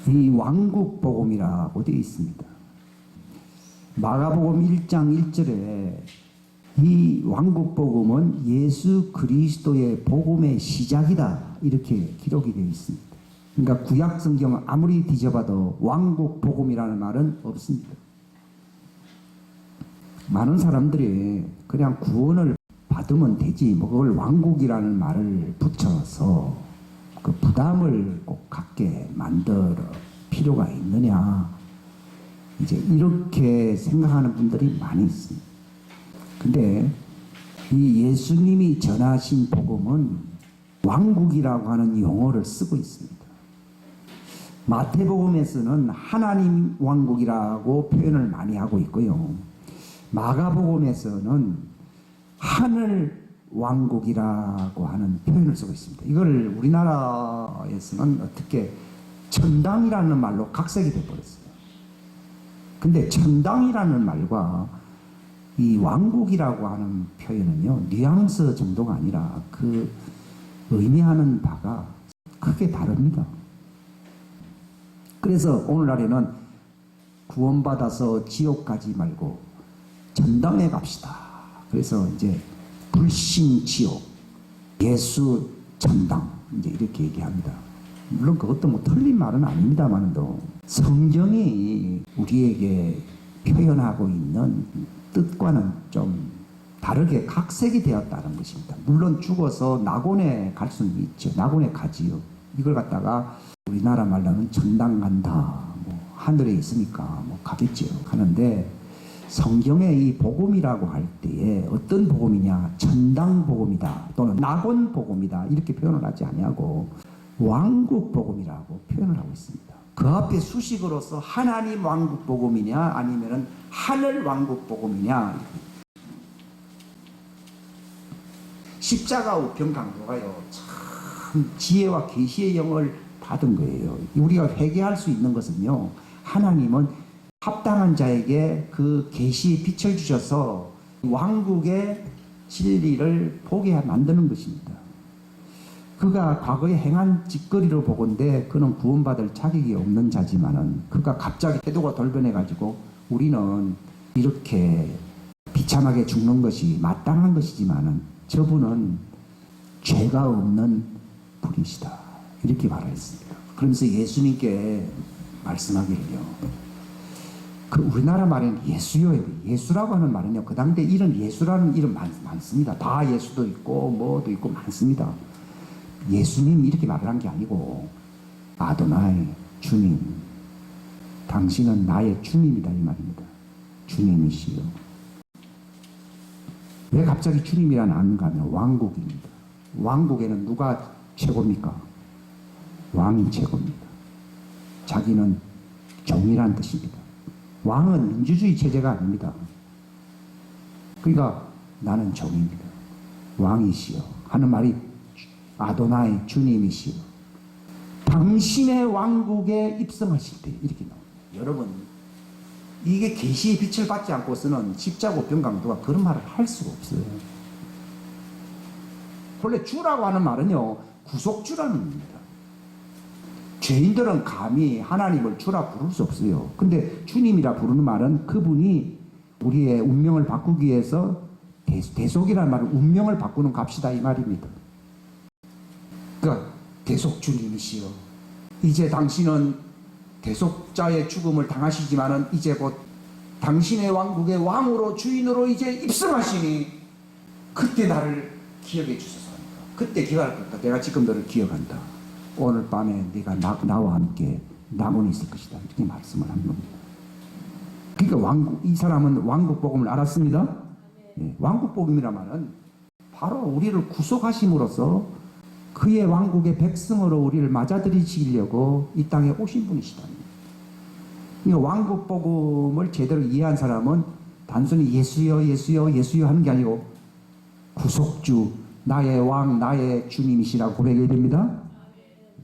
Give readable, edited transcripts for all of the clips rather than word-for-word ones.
이 왕국 복음이라고 되어 있습니다. 마가복음 1장 1절에 이 왕국 복음은 예수 그리스도의 복음의 시작이다 이렇게 기록이 되어 있습니다. 그러니까 구약 성경 아무리 뒤져봐도 왕국 복음이라는 말은 없습니다. 많은 사람들이 그냥 구원을 받으면 되지 뭐 그걸 왕국이라는 말을 붙여서 그 부담을 꼭 갖게 만들 필요가 있느냐 이제 이렇게 생각하는 분들이 많이 있습니다. 근데 이 예수님이 전하신 복음은 왕국이라고 하는 용어를 쓰고 있습니다. 마태복음에서는 하나님 왕국이라고 표현을 많이 하고 있고요. 마가복음에서는 하늘 왕국이라고 하는 표현을 쓰고 있습니다. 이걸 우리나라에서는 어떻게 천당이라는 말로 각색이 되어버렸어요. 근데 천당이라는 말과 이 왕국이라고 하는 표현은요, 뉘앙스 정도가 아니라 그 의미하는 바가 크게 다릅니다. 그래서 오늘날에는 구원받아서 지옥 가지 말고 천당에 갑시다. 그래서 이제 불신 지옥, 예수 천당 이제 이렇게 얘기합니다. 물론 그것도 뭐 틀린 말은 아닙니다만도 성경이 우리에게 표현하고 있는 뜻과는 좀 다르게 각색이 되었다는 것입니다. 물론 죽어서 낙원에 갈 수는 있죠. 낙원에 가지요. 이걸 갖다가 우리나라 말로는 천당 간다. 뭐 하늘에 있으니까 뭐 가겠죠. 하는데 성경의 이 복음이라고 할 때에 어떤 복음이냐? 천당 복음이다. 또는 낙원 복음이다. 이렇게 표현을 하지 아니하고 왕국 복음이라고 표현을 하고 있습니다. 그 앞에 수식으로서 하나님 왕국 복음이냐 아니면은 하늘 왕국 복음이냐. 십자가 우편 강도가요 참 지혜와 계시의 영을 받은 거예요. 우리가 회개할 수 있는 것은요, 하나님은 합당한 자에게 그 계시의 빛을 주셔서 왕국의 진리를 보게 만드는 것입니다. 그가 과거에 행한 짓거리로 보건대 그는 구원받을 자격이 없는 자지만은 그가 갑자기 태도가 돌변해가지고 우리는 이렇게 비참하게 죽는 것이 마땅한 것이지만은 저분은 죄가 없는 분이시다. 이렇게 말했습니다. 그러면서 예수님께 말씀하기를요. 그 우리나라 말에는 예수요. 예수라고 하는 말은요. 그 당대 이름 예수라는 이름 많습니다. 다 예수도 있고 뭐도 있고 많습니다. 예수님 이렇게 말을 한 게 아니고 아도나이 주님 당신은 나의 주님이다 이 말입니다. 주님이시요. 왜 갑자기 주님이라 나는가 하면 왕국입니다. 왕국에는 누가 최고입니까? 왕이 최고입니다. 자기는 종이란 뜻입니다. 왕은 민주주의 체제가 아닙니다. 그러니까 나는 종입니다. 왕이시여 하는 말이 아도나이 주님이시여 당신의 왕국에 입성하실 때 이렇게 나옵니다. 여러분 이게 계시의 빛을 받지 않고서는 십자가 우편 강도가 그런 말을 할 수가 없어요. 원래 주라고 하는 말은요 구속주라는 의미입니다. 죄인들은 감히 하나님을 주라 부를 수 없어요. 근데 주님이라 부르는 말은 그분이 우리의 운명을 바꾸기 위해서 대속이라는 말은 운명을 바꾸는 값이다 이 말입니다. 그러니까 대속 주님이시여 이제 당신은 대속자의 죽음을 당하시지만은 이제 곧 당신의 왕국의 왕으로 주인으로 이제 입성하시니 그때 나를 기억해 주소서 하니까 그때 기억할 것이다. 내가 지금 너를 기억한다. 오늘 밤에 네가 나와 함께 낙원에 있을 것이다. 이렇게 말씀을 하는 겁니다. 그러니까 이 사람은 왕국 복음을 알았습니다. 네, 왕국 복음이란 말은 바로 우리를 구속하심으로써 그의 왕국의 백성으로 우리를 맞아들이시려고 이 땅에 오신 분이시다. 그러니까 왕국 복음을 제대로 이해한 사람은 단순히 예수여 예수여 예수여 하는 게 아니고 구속주 나의 왕 나의 주님이시라고 고백해야 됩니다.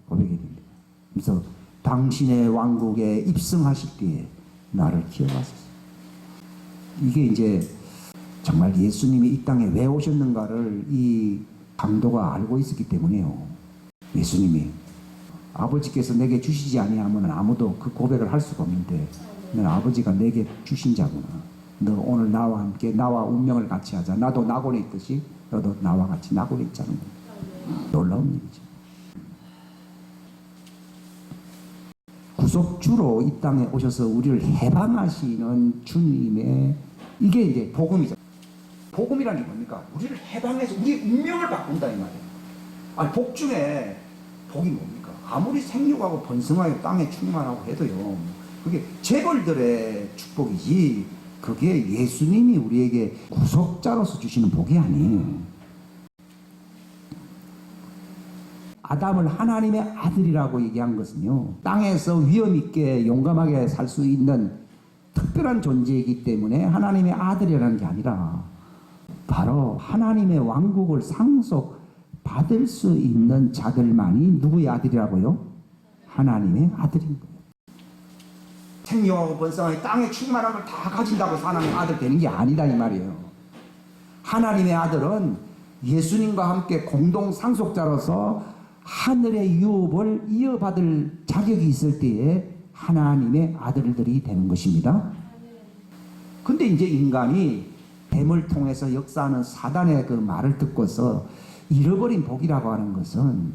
고백해야 됩니다. 그래서 당신의 왕국에 입성하실 때에 나를 기억하소서. 이게 이제 정말 예수님이 이 땅에 왜 오셨는가를 이 강도가 알고 있었기 때문에요. 예수님이 아버지께서 내게 주시지 아니하면 아무도 그 고백을 할 수가 없는데 너는 아버지가 내게 주신 자구나. 너 오늘 나와 함께 나와 운명을 같이 하자. 나도 낙원에 있듯이 너도 나와 같이 낙원에 있자는 거예요. 놀라운 일이죠. 구속주로 이 땅에 오셔서 우리를 해방하시는 주님의 이게 이제 복음이죠. 복음이라는 게 뭡니까? 우리를 해방해서 우리 운명을 바꾼다 이 말이에요. 아니 복 중에 복이 뭡니까? 아무리 생육하고 번성하고 땅에 충만하고 해도요. 그게 재벌들의 축복이지 그게 예수님이 우리에게 구속자로서 주시는 복이 아니에요. 아담을 하나님의 아들이라고 얘기한 것은요. 땅에서 위험 있게 용감하게 살 수 있는 특별한 존재이기 때문에 하나님의 아들이라는 게 아니라 바로 하나님의 왕국을 상속받을 수 있는 자들만이 누구의 아들이라고요? 하나님의 아들인 거예요. 생명하고 번성하게 땅에 충만한 걸 다 가진다고 하나님의 아들 되는 게 아니다 이 말이에요. 하나님의 아들은 예수님과 함께 공동 상속자로서 하늘의 유업을 이어받을 자격이 있을 때에 하나님의 아들들이 되는 것입니다. 근데 이제 인간이 뱀을 통해서 역사하는 사단의 그 말을 듣고서 잃어버린 복이라고 하는 것은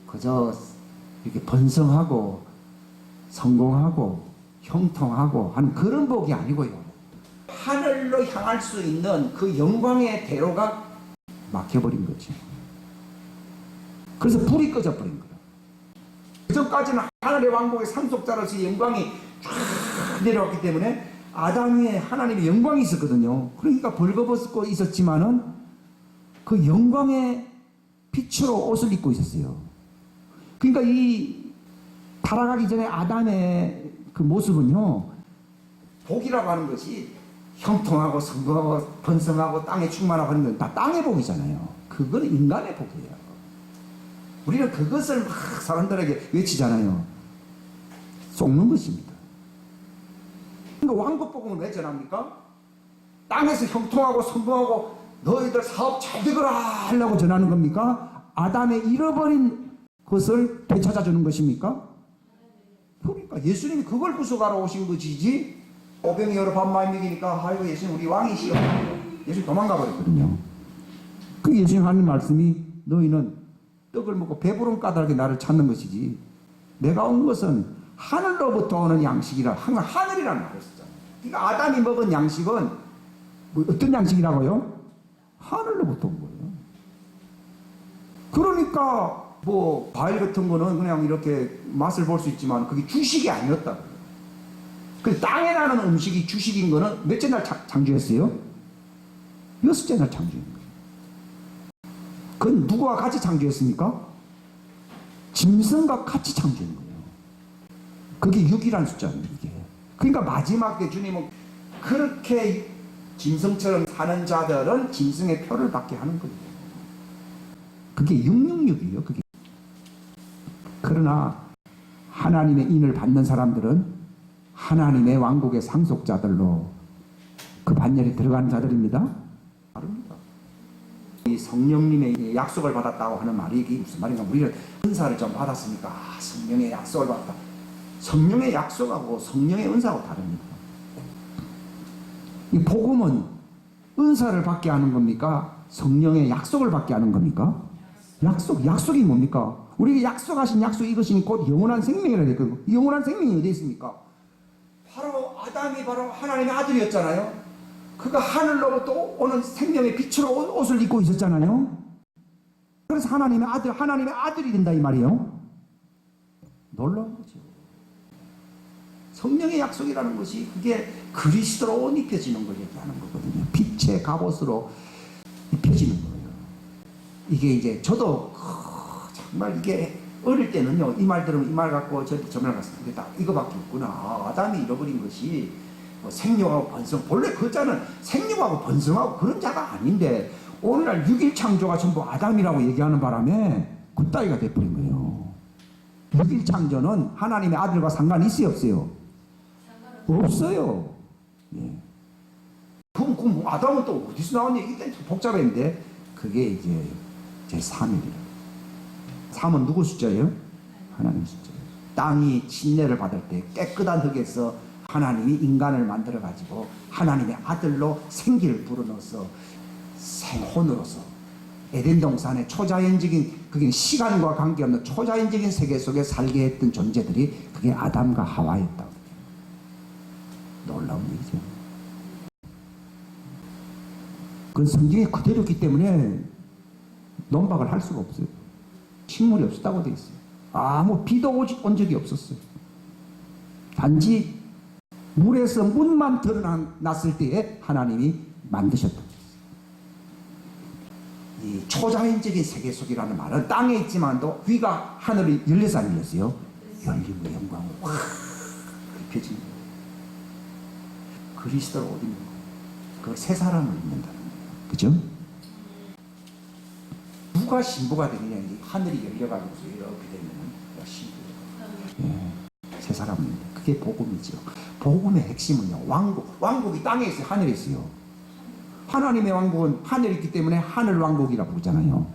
그저 이렇게 번성하고 성공하고 형통하고 하는 그런 복이 아니고요. 하늘로 향할 수 있는 그 영광의 대로가 막혀버린 거죠. 그래서 불이 꺼져버린 거예요. 그전까지는 하늘의 왕국의 상속자로서 영광이 쫙 내려왔기 때문에 아담 위에 하나님의 영광이 있었거든요. 그러니까 벌거벗고 있었지만은 그 영광의 빛으로 옷을 입고 있었어요. 그러니까 이 타락하기 전에 아담의 그 모습은요, 복이라고 하는 것이 형통하고 성공하고 번성하고 땅에 충만하고 하는 건 다 땅의 복이잖아요. 그건 인간의 복이에요. 우리는 그것을 막 사람들에게 외치잖아요. 속는 것입니다. 그러니까 왕국복음을 왜 전합니까? 땅에서 형통하고 성공하고 너희들 사업 잘 되거라 하려고 전하는 겁니까? 아담의 잃어버린 것을 되찾아주는 것입니까? 그러니까 예수님이 그걸 부숴가러 오신 것이지 오병이 여러 밥 많이 먹이니까 아이고 예수님 우리 왕이시여 예수님 도망가 버렸거든요. 그 예수님 하는 말씀이 너희는 떡을 먹고 배부른 까닭에 나를 찾는 것이지 내가 온 것은 하늘로부터 오는 양식이라 항상 하늘이라는 말을 썼잖아요. 그러니까 아담이 먹은 양식은 뭐 어떤 양식이라고요? 하늘로부터 온 거예요. 그러니까 뭐 과일 같은 거는 그냥 이렇게 맛을 볼 수 있지만 그게 주식이 아니었다고요. 그 땅에 나는 음식이 주식인 거는 몇째 날 창조했어요? 6째 날 창조한 거예요. 그건 누구와 같이 창조했습니까? 짐승과 같이 창조한 거예요. 그게 6이라는 숫자입니다. 이게. 그러니까 마지막에 주님은 그렇게 짐승처럼 사는 자들은 짐승의 표를 받게 하는 거예요. 그게 666이에요. 그게. 그러나 하나님의 인을 받는 사람들은 하나님의 왕국의 상속자들로 그 반열에 들어가는 자들입니다. 다릅니다. 이 성령님의 약속을 받았다고 하는 말이 이게 무슨 말인가? 우리는 은사를 좀 받았으니까 성령의 약속을 받았다. 성령의 약속하고 성령의 은사하고 다릅니다. 이 복음은 은사를 받게 하는 겁니까? 성령의 약속을 받게 하는 겁니까? 약속이 뭡니까? 우리에게 약속하신 약속 이것이 곧 영원한 생명이라 했거든요. 영원한 생명이 어디 있습니까? 바로 아담이 바로 하나님의 아들이었잖아요. 그가 하늘로부터 오는 생명의 빛으로 옷을 입고 있었잖아요. 그래서 하나님의 아들이 된다 이 말이에요. 놀라운 거죠. 성령의 약속이라는 것이 그게 그리스도로 옷 입혀지는 걸 얘기하는 거거든요. 빛의 갑옷으로 입혀지는 거예요. 이게 이제 저도 정말 이게 어릴 때는요 이 말 들으면 이 말 갖고 저한테 전화를 갔습니다. 딱 이거밖에 없구나. 아담이 잃어버린 것이 뭐 생육하고 번성, 본래 그 자는 생육하고 번성하고 그런 자가 아닌데 오늘날 6일 창조가 전부 아담이라고 얘기하는 바람에 굿다이가 돼버린 거예요. 6일 창조는 하나님의 아들과 상관이 있어요 없어요? 없어요. 예. 그럼 아담은 또 어디서 나왔냐? 이게 복잡했는데 그게 이제 제3일이에요. 3은 누구 숫자예요? 하나님 숫자예요. 땅이 침례를 받을 때 깨끗한 흙에서 하나님이 인간을 만들어 가지고 하나님의 아들로 생기를 불어넣어서 생혼으로서 에덴 동산의 초자연적인, 그게 시간과 관계없는 초자연적인 세계 속에 살게 했던 존재들이 그게 아담과 하와였다. 놀라운 얘기죠. 그건 성경에 그대로 있기 때문에 논박을 할 수가 없어요. 식물이 없었다고 되어 있어요. 아무 비도 온 적이 없었어요. 단지 물에서 문만 드러났을 때에 하나님이 만드셨다. 이 초자연적인 세계 속이라는 말은 땅에 있지만도 위가 하늘이 열려서 안 열렸어요. 열리고 영광으로 확 펴진 거예요. 그리스도를 옷 입는 거예요. 그걸 새 사람을 입는다는 거예요. 그죠? 누가 신부가 되느냐, 이제 하늘이 열려가지고 이렇게 되면은 신부예요. 예, 새 사람입니다. 그게 복음이죠. 복음의 핵심은요, 왕국이 땅에 있어요, 하늘에 있어요. 하나님의 왕국은 하늘에 있기 때문에 하늘 왕국이라 부르잖아요.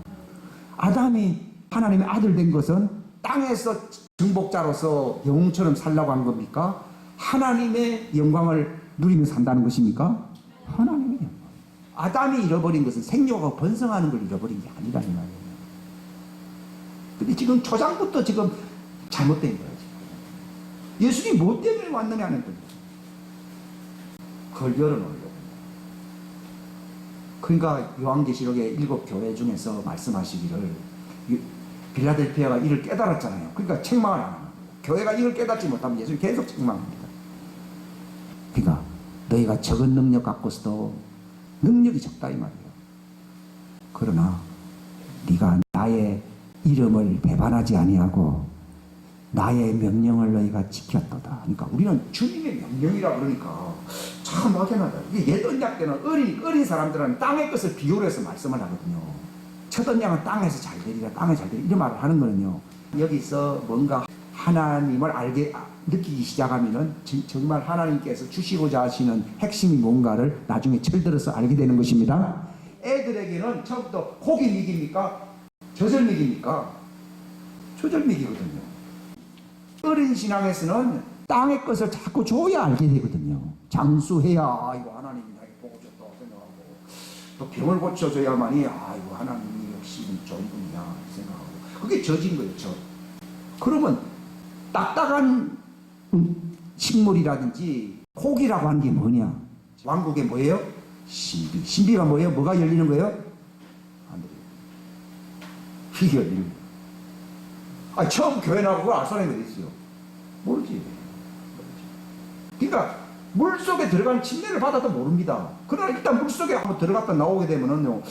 아담이 하나님의 아들 된 것은 땅에서 정복자로서 영웅처럼 살라고 한 겁니까? 하나님의 영광을 누리며 산다는 것입니까? 하나님의 영광. 아담이 잃어버린 것은 생육하고 번성하는 걸 잃어버린 게 아니라는 말이에요. 근데 지금 초장부터 지금 잘못된 거예요. 지금. 예수님이 뭐 때문에 왔느냐는 거예요. 그걸 열어놓으려고. 그러니까 요한계시록의 7교회 중에서 말씀하시기를, 빌라델피아가 이를 깨달았잖아요. 그러니까 책망을 안 하는 거예요. 교회가 이걸 깨닫지 못하면 예수님 계속 책망합니다. 그러니까 너희가 적은 능력 갖고서도 능력이 적다 이 말이에요. 그러나 네가 나의 이름을 배반하지 아니하고 나의 명령을 너희가 지켰도다. 그러니까 우리는 주님의 명령이라 그러니까 참 막연하다. 이게 옛 언약 때는 어린 사람들은 땅의 것을 비유로 해서 말씀을 하거든요. 첫 언약은 땅에서 잘 되리라, 땅에 잘 되리라, 이런 말을 하는 거는요, 여기서 뭔가 하나님을 느끼기 시작하면은 정말 하나님께서 주시고자 하시는 핵심이 뭔가를 나중에 철들어서 알게 되는 것입니다. 애들에게는 처음부터 고기 먹입니까? 젖을 먹입니까? 젖을 먹이거든요. 어린 신앙에서는 땅의 것을 자꾸 줘야 알게 되거든요. 장수해야 이거 하나님이 나에게 보고 줬다고 생각하고, 또 병을 고쳐줘야만이 이거 하나님이 역시 좋은 분이야 생각하고, 그게 젖인 거예요. 젖. 그러면 딱딱한 식물이라든지 고기라고 하는 게 뭐냐? 왕국의 뭐예요? 신비. 신비가 뭐예요? 뭐가 열리는 거예요? 하늘이. 휘 열리는 거예요. 처음 교회 나오고 알 사람이 어디 있어요? 모르지. 그러니까 물속에 들어간 침례를 받아도 모릅니다. 그러나 일단 물속에 한번 들어갔다 나오게 되면은요,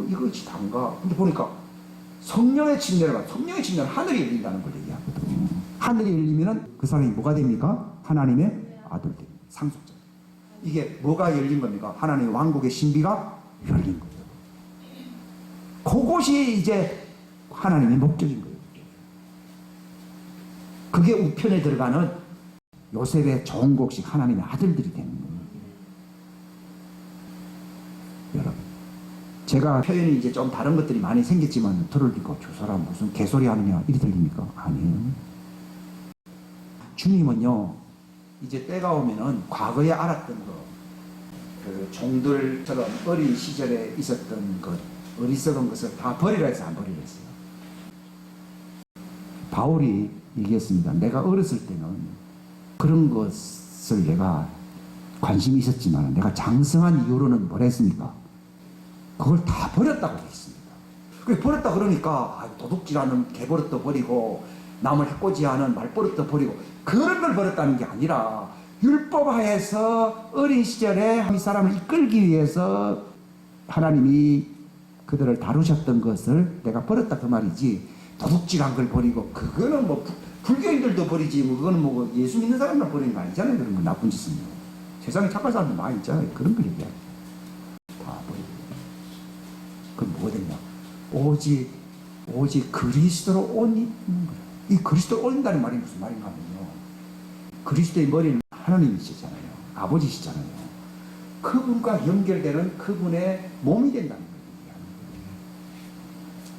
이것이 단가. 근데 보니까 성령의 침례를 하늘이 열린다는 걸 얘기하거든요. 하늘이 열리면은 그 사람이 뭐가 됩니까? 하나님의 아들 됩니다. 상속자. 이게 뭐가 열린 겁니까? 하나님의 왕국의 신비가 열린 거예요. 그것이 이제 하나님의 목적인 거예요. 그게 우편에 들어가는 요셉의 좋은 곡식 하나님의 아들들이 되는 거예요. 여러분, 제가 표현이 이제 좀 다른 것들이 많이 생겼지만 들으니까 저 사람 무슨 개소리 하느냐 이리 들립니까? 아니에요. 주님은요, 이제 때가 오면은 과거에 알았던 것, 그 종들처럼 어린 시절에 있었던 것, 어리석은 것을 다 버리라 해서 안 버리라 했어요. 바울이 얘기했습니다. 내가 어렸을 때는 그런 것을 내가 관심이 있었지만 내가 장성한 이후로는 뭐라 했습니까? 그걸 다 버렸다고 했습니다. 그게 버렸다 그러니까 도둑질하는 개버릇도 버리고 남을 해코지하는 말버릇도 버리고 그런 걸 버렸다는 게 아니라 율법하에서 어린 시절에 이 사람을 이끌기 위해서 하나님이 그들을 다루셨던 것을 내가 버렸다 그 말이지, 도둑질한 걸 버리고 그거는 뭐 불교인들도 버리지 뭐 그거는 뭐 예수 믿는 사람만 버리는 거 아니잖아요. 그런 거 나쁜 짓은요. 세상에 착한 사람들 많이 있잖아요. 그런 걸 얘기하죠. 다 버리고. 그럼 뭐가 됐냐? 오직 그리스도로 옷 입는 거예요. 이 그리스도로 옷 입는다는 말이 무슨 말인가 하면요, 그리스도의 머리는 하나님이시잖아요. 아버지시잖아요. 그분과 연결되는 그분의 몸이 된다는 거예요.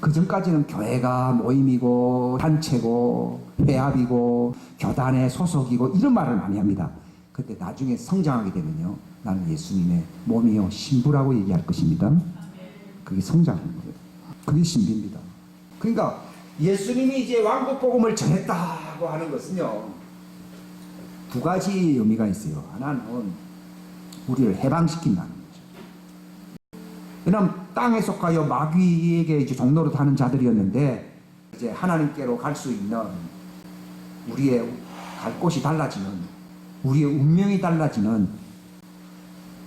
그 전까지는 교회가 모임이고 단체고 회합이고 교단의 소속이고 이런 말을 많이 합니다. 근데 나중에 성장하게 되면요, 나는 예수님의 몸이요 신부라고 얘기할 것입니다. 그게 성장하는 거예요. 그게 신비입니다. 그러니까 예수님이 이제 왕국 복음을 전했다고 하는 것은요, 두 가지 의미가 있어요. 하나는 우리를 해방시킨다는 거죠. 왜냐하면 땅에 속하여 마귀에게 이제 종로로 타는 자들이었는데, 이제 하나님께로 갈 수 있는 우리의 갈 곳이 달라지는, 우리의 운명이 달라지는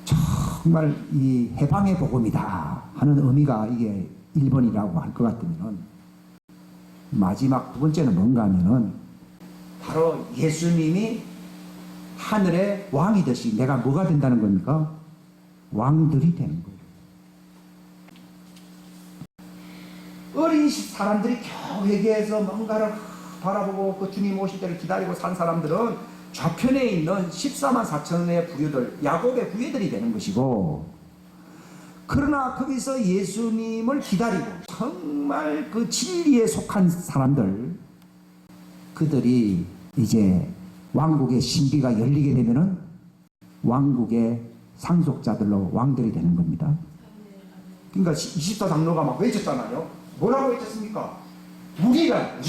정말 이 해방의 복음이다 하는 의미가 이게 1번이라고 할 것 같으면, 마지막 두 번째는 뭔가 하면은 바로 예수님이 하늘의 왕이듯이 내가 뭐가 된다는 겁니까? 왕들이 되는 거예요. 어린 사람들이 겨우 회개해서 뭔가를 바라보고 그 주님 오실 때를 기다리고 산 사람들은 좌편에 있는 14만 4천의 부류들, 야곱의 후예들이 되는 것이고, 그러나 거기서 예수님을 기다리고 정말 그 진리에 속한 사람들, 그들이 이제 왕국의 신비가 열리게 되면은 왕국의 상속자들로 왕들이 되는 겁니다. 그러니까 24장로가 막 외쳤잖아요. 뭐라고 외쳤습니까? 우리를.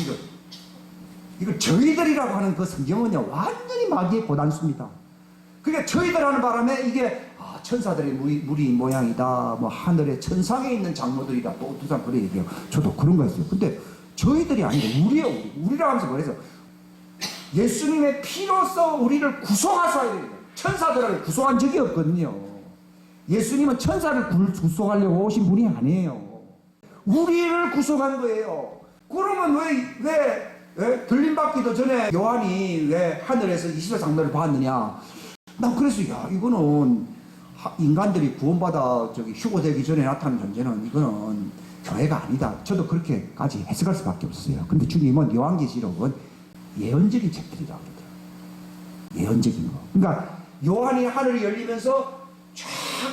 이거 저희들이라고 하는 그 성경은요, 완전히 마귀의 고단수입니다. 그러니까 저희들 하는 바람에 이게 천사들의 무리 모양이다, 뭐 하늘의 천상에 있는 장로들이다, 또 두 사람 그래 얘기해요. 저도 그런 거 있어요. 근데 저희들이 아니고 우리라고 하면서 그래서 예수님의 피로써 우리를 구속하셔야 돼요. 천사들을 구속한 적이 없거든요. 예수님은 천사를 구속하려고 오신 분이 아니에요. 우리를 구속한 거예요. 그러면 왜 들림받기도 전에 요한이 왜 하늘에서 24장로를 봤느냐? 난 그래서 이거는 인간들이 구원받아 휴거되기 전에 나타난 존재는 이거는 교회가 아니다. 저도 그렇게까지 해석할 수밖에 없어요. 근데 주님은 요한계시록은 예언적인 책들이라고 그러더라고요. 예언적인 거. 그러니까 요한이 하늘이 열리면서 쫙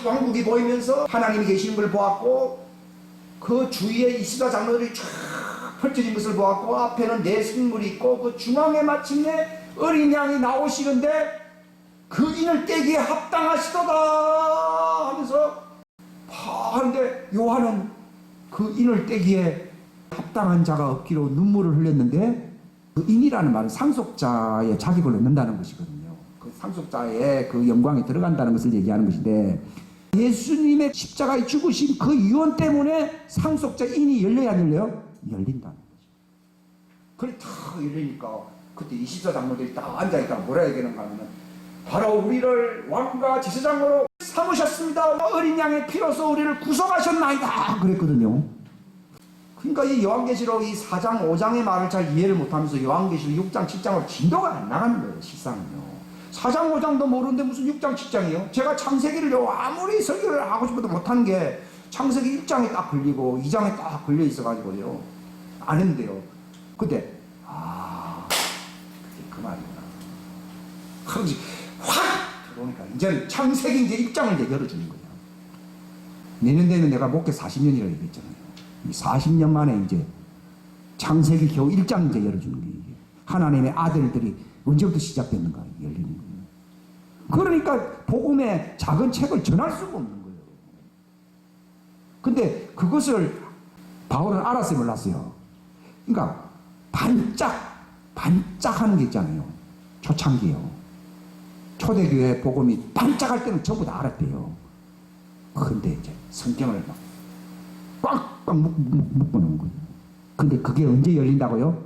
왕국이 보이면서 하나님이 계시는 걸 보았고, 그 주위에 24장로들이 쫙 펼쳐진 것을 보았고, 앞에는 네 생물이 있고, 그 중앙에 마침내 어린 양이 나오시는데 그 인을 떼기에 합당하시도다 하면서 하는데, 요한은 그 인을 떼기에 합당한 자가 없기로 눈물을 흘렸는데, 그 인이라는 말은 상속자의 자격을 얻는다는 것이거든요. 그 상속자의 그 영광에 들어간다는 것을 얘기하는 것인데, 예수님의 십자가에 죽으신 그 유언 때문에 상속자 인이 열려야 안 열려요? 열린다는 거죠. 그래 탁 열리니까 그때 24장로들이 딱 앉아있다가 뭐라 얘기하는가 하면은, 바로 우리를 왕과 제사장으로 삼으셨습니다. 어린 양의 피로서 우리를 구속하셨나이다 그랬거든요. 그러니까 이 요한계시록 이 4장 5장의 말을 잘 이해를 못하면서 요한계시록 6장 7장으로 진도가 안 나가는 거예요. 실상은요. 4장 5장도 모르는데 무슨 6장 7장이요? 제가 창세기를 아무리 설교를 하고 싶어도 못하는 게 창세기 1장에 딱 걸리고 2장에 딱 걸려 있어가지고요 안 했는데요. 그때 그게 그 말이구나. 그런지 확 들어오니까 이제는 창세기 이제 1장을 이제 열어주는 거예요. 내년 되면 내가 목회 40년이라고 얘기했잖아요. 40년 만에 이제 창세기 겨우 1장 이제 열어주는 거예요. 하나님의 아들들이 언제부터 시작됐는가 열리는 거예요. 그러니까 복음의 작은 책을 전할 수가 없는 거예요. 근데 그것을 바울은 알았어요, 몰랐어요? 그러니까 반짝하는 게 있잖아요. 초창기요. 초대교회 복음이 반짝할 때는 전부 다 알았대요. 근데 이제 성경을 막 꽉꽉 묶어놓은 거예요. 근데 그게 언제 열린다고요?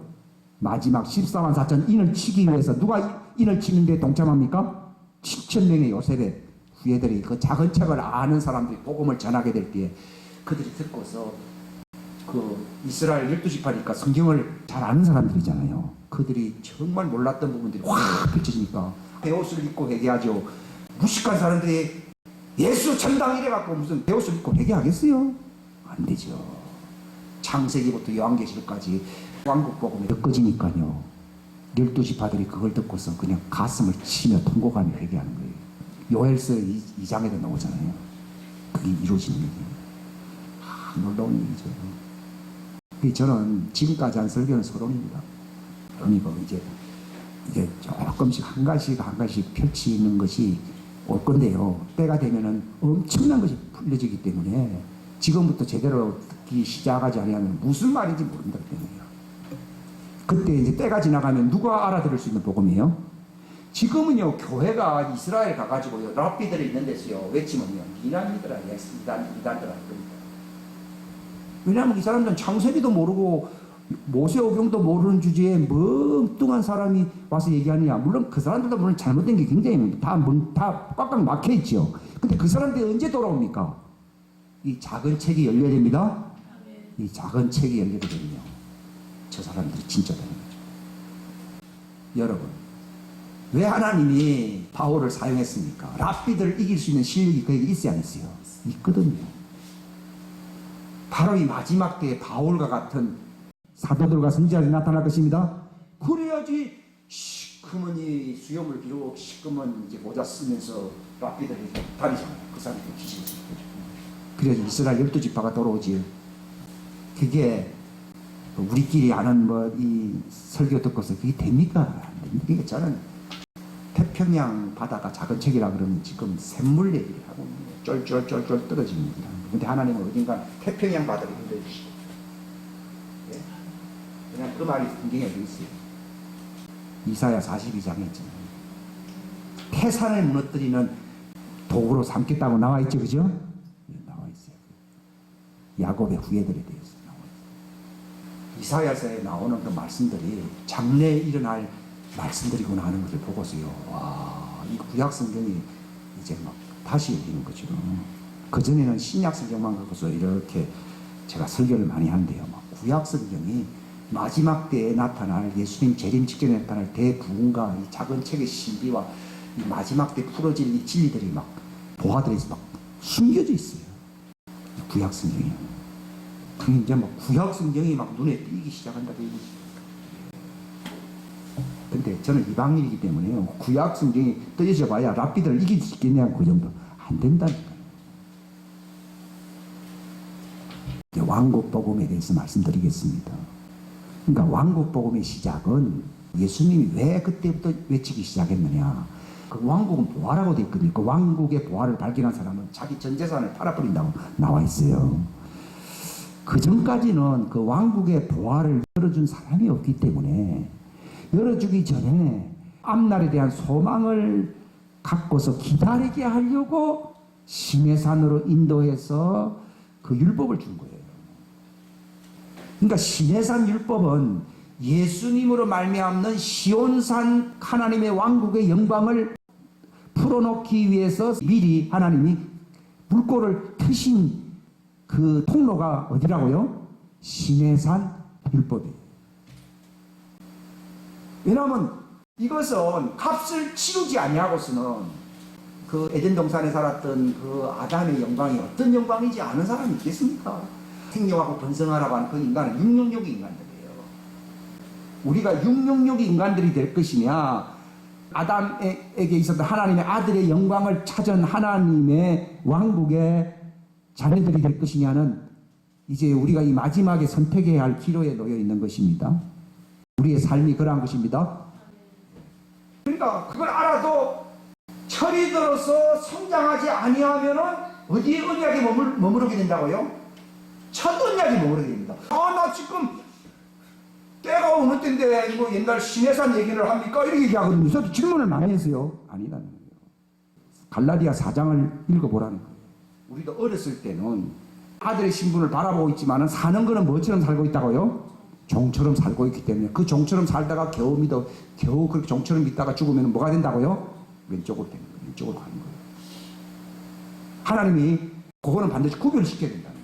마지막 14만 4천 인을 치기 위해서. 누가 인을 치는데 동참합니까? 7,000명의 요셉의 후예들이, 그 작은 책을 아는 사람들이 복음을 전하게 될 때에 그들이 듣고서, 그 이스라엘 12지파니까 성경을 잘 아는 사람들이잖아요. 그들이 정말 몰랐던 부분들이 확 펼쳐지니까 베옷을 입고 회개하죠. 무식한 사람들이 예수 천당 이래갖고 무슨 베옷을 입고 회개하겠어요? 안 되죠. 창세기부터 요한계시록까지 왕국 복음이 엮어지니까요. 12지파들이 그걸 듣고서 그냥 가슴을 치며 통곡하며 회개하는 거예요. 요엘서 2장에도 나오잖아요. 그게 이루어지는 얘기예요. 놀라운 일이죠. 저는 지금까지 한 설교는 서론입니다. 그러니까 이제 조금씩 한 가지씩 펼치는 것이 올 건데요. 때가 되면은 엄청난 것이 풀려지기 때문에 지금부터 제대로 듣기 시작하지 않으면 무슨 말인지 모른다기 때문에요. 그때 이제 때가 지나가면 누가 알아들을 수 있는 복음이에요? 지금은요, 교회가 이스라엘 가가지고요, 랍비들이 있는 데서요, 외치면요, 이단이더라, 이단더라. 왜냐하면 이 사람들은 창세기도 모르고 모세오경도 모르는 주제에 멍뚱한 사람이 와서 얘기하느냐. 물론 그 사람들도 물론 잘못된 게 굉장히 다 꽉꽉 막혀 있죠. 근데 그 사람들이 언제 돌아옵니까? 이 작은 책이 열려야 됩니다. 이 작은 책이 열리게 되면요, 저 사람들이 진짜 되는 거죠. 여러분, 왜 하나님이 바울을 사용했습니까? 랍비들을 이길 수 있는 실력이 그에게 있어야 안 있어요? 있거든요. 바로 이 마지막 때에 바울과 같은 사도들과 선지자들이 나타날 것입니다. 그래야지 시커먼이 수염을 기르고 시커먼 이제 모자 쓰면서 랍비들이 다니잖아요. 그 사람이 귀신이 있어요. 그래야지 이스라엘 12지파가 돌아오지. 그게 우리끼리 아는 이 설교 듣고서 그게 됩니까? 그러니까 저는 태평양 바다가 작은 책이라 그러면 지금 샘물 얘기를 하고 쫄쫄쫄쫄 떨어집니다. 근데 하나님은 어딘가 태평양 바다를 흔들으시고, 예? 그냥 그 말이 성경에 있어요. 이사야 42장에 있잖아요. 태산을 무너뜨리는 도구로 삼겠다고 나와 있죠, 그죠? 네, 나와 있어요. 야곱의 후예들에 대해서 나와 있어요. 이사야서에 나오는 그 말씀들이 장래에 일어날 말씀들이구나 하는 것을 보고서요, 와, 이 구약 성경이 이제 막 다시 열리는 거죠. 그전에는 신약 성경만 갖고서 이렇게 제가 설교를 많이 하는데요. 구약 성경이 마지막 때에 나타날, 예수님 재림 직전에 나타날 대부흥과 이 작은 책의 신비와 이 마지막 때 풀어질 이 진리들이 막 보화들이 막 숨겨져 있어요. 구약 성경이. 그 이제 구약 성경이 막 눈에 띄기 시작한다 그 얘기죠. 근데 저는 이방인이기 때문에 구약 성경이 떠져져 봐야 랍비들을 이길 수 있겠냐, 그 정도 안 된다니까요. 왕국 복음에 대해서 말씀드리겠습니다. 그러니까 왕국 복음의 시작은 예수님이 왜 그때부터 외치기 시작했느냐. 그 왕국은 보화라고 되어 있거든요. 그 왕국의 보화를 발견한 사람은 자기 전 재산을 팔아버린다고 나와 있어요. 그 전까지는 그 왕국의 보화를 열어준 사람이 없기 때문에 열어주기 전에 앞날에 대한 소망을 갖고서 기다리게 하려고 시내산으로 인도해서 그 율법을 준 거예요. 그러니까 시내산 율법은 예수님으로 말미암는 시온산 하나님의 왕국의 영광을 풀어놓기 위해서 미리 하나님이 불꽃을 트신 그 통로가 어디라고요? 시내산 율법이에요. 왜냐하면 이것은 값을 치르지 아니하고서는 그 에덴 동산에 살았던 그 아담의 영광이 어떤 영광인지 아는 사람이 있겠습니까? 생명하고 번성하라고 하는 그 인간은 666의 인간들이에요. 우리가 666의 인간들이 될 것이냐, 아담에게 있었던 하나님의 아들의 영광을 찾은 하나님의 왕국의 자녀들이 될 것이냐는 이제 우리가 이 마지막에 선택해야 할 기로에 놓여 있는 것입니다. 우리의 삶이 그러한 것입니다. 그러니까 그걸 알아도 철이 들어서 성장하지 아니하면은 어디에 언약에 머무르게 된다고요? 첫 언약에 머무르게 됩니다. 나 지금 때가 어느 때인데 뭐 옛날 시내산 얘기를 합니까? 이렇게 얘기하거든요. 저도 질문을 많이 했어요. 아니라는 거예요. 갈라디아 4장을 읽어보라는 거예요. 우리도 어렸을 때는 아들의 신분을 바라보고 있지만 사는 거는 뭐처럼 살고 있다고요? 종처럼 살고 있기 때문에 그 종처럼 살다가 겨우 그렇게 종처럼 믿다가 죽으면 뭐가 된다고요? 왼쪽으로 되는 거예요. 왼쪽으로 가는 거예요. 하나님이 그거는 반드시 구별시켜야 된다는 거예요.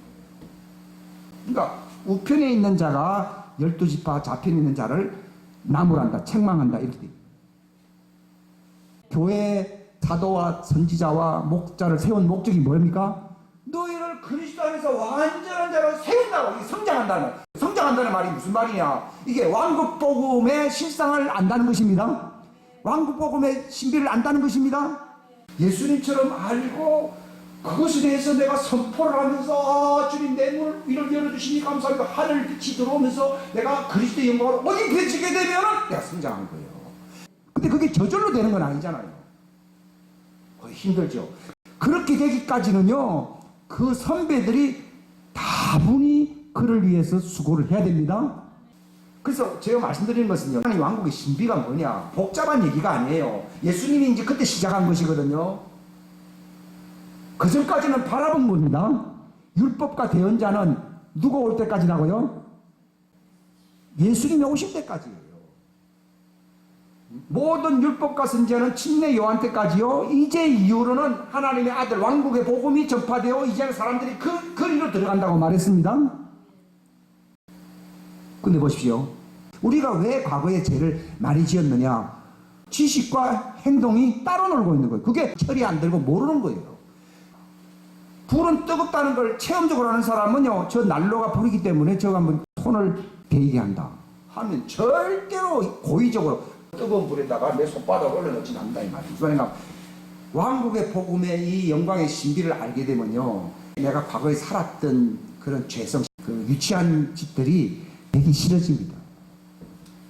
그러니까 우편에 있는 자가 12지파 좌편에 있는 자를 나무란다, 책망한다 이렇게 돼요. 교회 사도와 선지자와 목자를 세운 목적이 뭡니까? 너희를 그리스도 안에서 완전한 자로 세운다고. 성장한다는 말이 무슨 말이냐? 이게 왕국 복음의 실상을 안다는 것입니다. 왕국 복음의 신비를 안다는 것입니다. 예수님처럼 알고 그것에 대해서 내가 선포를 하면서 주님 내 문을 위를 열어주시니 감사합니다. 하늘 빛이 들어오면서 내가 그리스도의 영광을 어디 비치게 되면 내가 성장한 거예요. 근데 그게 저절로 되는 건 아니잖아요. 거의 힘들죠. 그렇게 되기까지는요, 그 선배들이 다분히 그를 위해서 수고를 해야 됩니다. 그래서 제가 말씀드리는 것은요, 하나님 왕국의 신비가 뭐냐, 복잡한 얘기가 아니에요. 예수님이 이제 그때 시작한 것이거든요. 그 전까지는 바라본 겁니다. 율법과 대언자는 누가 올 때까지라고요? 예수님이 오실 때까지예요. 모든 율법과 선지자는 침례 요한 때까지요. 이제 이후로는 하나님의 아들 왕국의 복음이 전파되어 이제는 사람들이 그 거리로 들어간다고 말했습니다. 근데 보십시오. 우리가 왜 과거에 죄를 많이 지었느냐? 지식과 행동이 따로 놀고 있는 거예요. 그게 철이 안 들고 모르는 거예요. 불은 뜨겁다는 걸 체험적으로 하는 사람은요, 저 난로가 불이기 때문에 저거 한번 손을 데이게 한다 하면 절대로 고의적으로 뜨거운 불에다가 내 손바닥을 올려놓지는 않는다 이 말이에요. 그러니까 왕국의 복음의 이 영광의 신비를 알게 되면요, 내가 과거에 살았던 그런 죄성, 그 유치한 짓들이 되게 싫어집니다.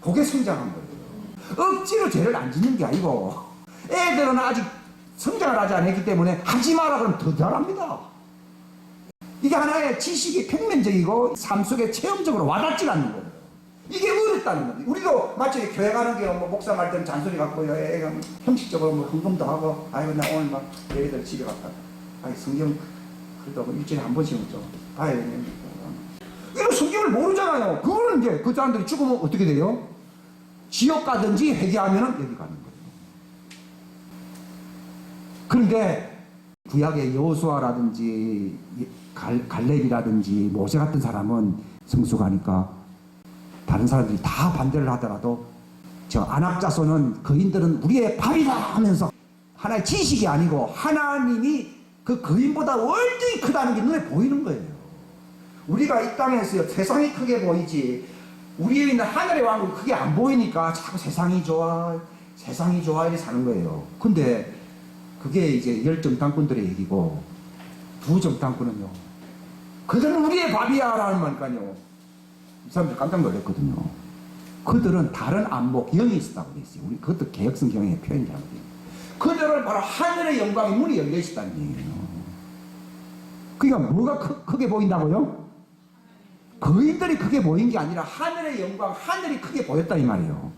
그게 성장한 거예요. 억지로 죄를 안 짓는 게 아니고, 애들은 아직 성장을 하지 않았기 때문에 하지 마라 그러면 더 잘합니다. 이게 하나의 지식이 평면적이고 삶 속에 체험적으로 와닿지 않는 거예요. 이게 어렵다는 거예요. 우리도 마치 교회 가는 게 뭐 목사 말 때는 잔소리 갖고 애가 형식적으로 뭐 헌금도 하고, 아이고 나 오늘 막 애들 집에 갔다, 아이 성경 그래도 뭐 일주일에 한 번씩은 좀 봐야 되는. 이거 성경을 모르잖아요. 그거는 이제 그 사람들이 죽으면 어떻게 돼요? 지옥 가든지 회개하면은 여기 가는 거예요. 그런데 구약의 여호수아라든지 갈렙이라든지 모세 같은 사람은 성숙하니까 다른 사람들이 다 반대를 하더라도 저 안악 자손은 거인들은 우리의 밥이다 하면서 하나의 지식이 아니고 하나님이 그 거인보다 월등히 크다는 게 눈에 보이는 거예요. 우리가 이 땅에서요, 세상이 크게 보이지 우리에 있는 하늘의 왕국이 크게 안 보이니까 자꾸 세상이 좋아 이렇게 사는 거예요. 근데 그게 이제 열 정탐꾼들의 얘기고, 두 정탐꾼은요, 그들은 우리의 밥이야 라는 말이니까요, 이 사람들 깜짝 놀랐거든요. 그들은 다른 안목, 영이 있었다고 그랬어요. 우리 그것도 개혁성경의 표현이 잘못돼요. 그들은 바로 하늘의 영광의 문이 열려 있었다는 얘기예요. 그러니까 뭐가 크게 보인다고요? 거인들이 크게 보인 게 아니라 하늘의 영광, 하늘이 크게 보였다 이 말이에요.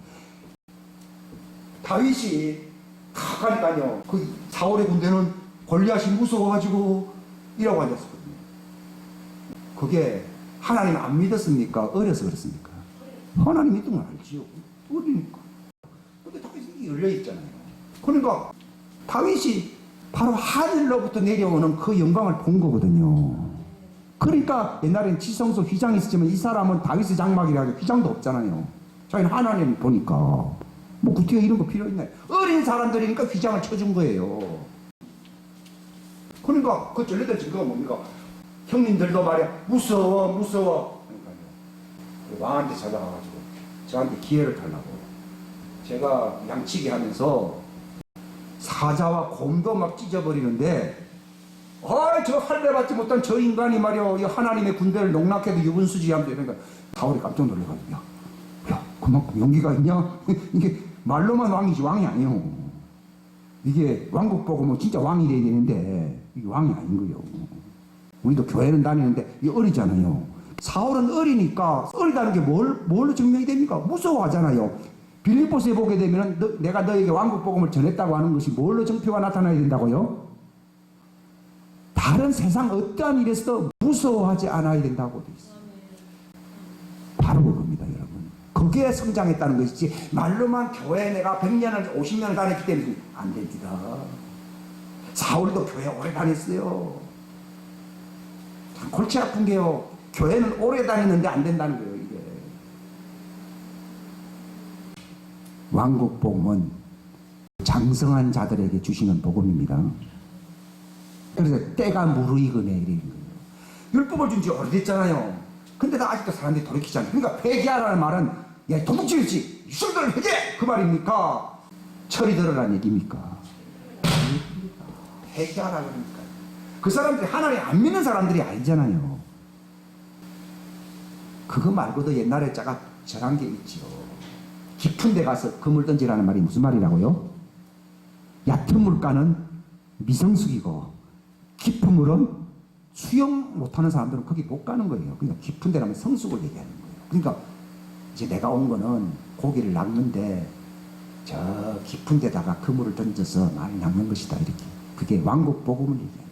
다윗이 탁 가니까요, 그 사울의 군대는 골리앗이 무서워가지고 이라고 앉았었거든요. 그게 하나님 안 믿었습니까? 어려서 그렇습니까? 하나님 믿던 걸 알지요. 어리니까. 근데 다윗이 열려있잖아요. 그러니까 다윗이 바로 하늘로부터 내려오는 그 영광을 본 거거든요. 그러니까 옛날엔 지성소 휘장이 있었지만 이 사람은 다윗의 장막이라 해도 휘장도 없잖아요. 자기는 하나님 보니까 뭐 구티가 이런 거 필요 있나요? 어린 사람들이니까 휘장을 쳐준 거예요. 그러니까 그 전례된 증거가 뭡니까? 형님들도 말이야 무서워. 그러니까요, 왕한테 찾아가가지고 저한테 기회를 달라고. 제가 양치기 하면서 사자와 곰도 막 찢어버리는데, 저 할배 받지 못한 저 인간이 말이야 이 하나님의 군대를 농락해도 유분수지하면 되니까 사울이 깜짝 놀라가지고, 야 그만큼 용기가 있냐? 이게 말로만 왕이지 왕이 아니에요. 이게 왕국 보고 뭐 진짜 왕이 돼야 되는데 이게 왕이 아닌 거예요. 우리도 교회는 다니는데 이 어리잖아요. 사울은 어리니까, 어리다는 게 뭘로 증명이 됩니까? 무서워하잖아요. 빌립보서에 보게 되면 내가 너에게 왕국 복음을 전했다고 하는 것이 뭘로 증표가 나타나야 된다고요? 다른 세상 어떠한 일에서도 무서워하지 않아야 된다고 되어 있어요. 바로 그겁니다, 여러분. 거기에 성장했다는 것이지 말로만 교회에 내가 100년을 50년을 다녔기 때문에 안 됩니다. 사울도 교회 오래 다녔어요. 참 골치 아픈 게요, 교회는 오래 다녔는데 안 된다는 거예요. 이게 왕국 복음은 장성한 자들에게 주시는 복음입니다. 그래서 때가 무르익으네 이런 거예요. 율법을 준 지 오래됐잖아요. 근데 나 아직도 사람들이 돌이키지 않아요. 그러니까 회개하라는 말은 야 도둑질이지 유술들을 회개 그 말입니까? 철이 들어라는 얘기입니까? 회개하라 그러니까. 그 사람들이 하나님 안 믿는 사람들이 아니잖아요. 그거 말고도 옛날에 제가 저런 게 있죠. 깊은 데 가서 그물 던지라는 말이 무슨 말이라고요? 얕은 물가는 미성숙이고 깊은 물은 수영 못하는 사람들은 거기 못 가는 거예요. 그러니까 깊은 데라면 성숙을 얘기하는 거예요. 그러니까 이제 내가 온 거는 고기를 낚는데 저 깊은 데다가 그물을 던져서 많이 낚는 것이다, 이렇게. 그게 왕국 복음을 얘기하는 거예요.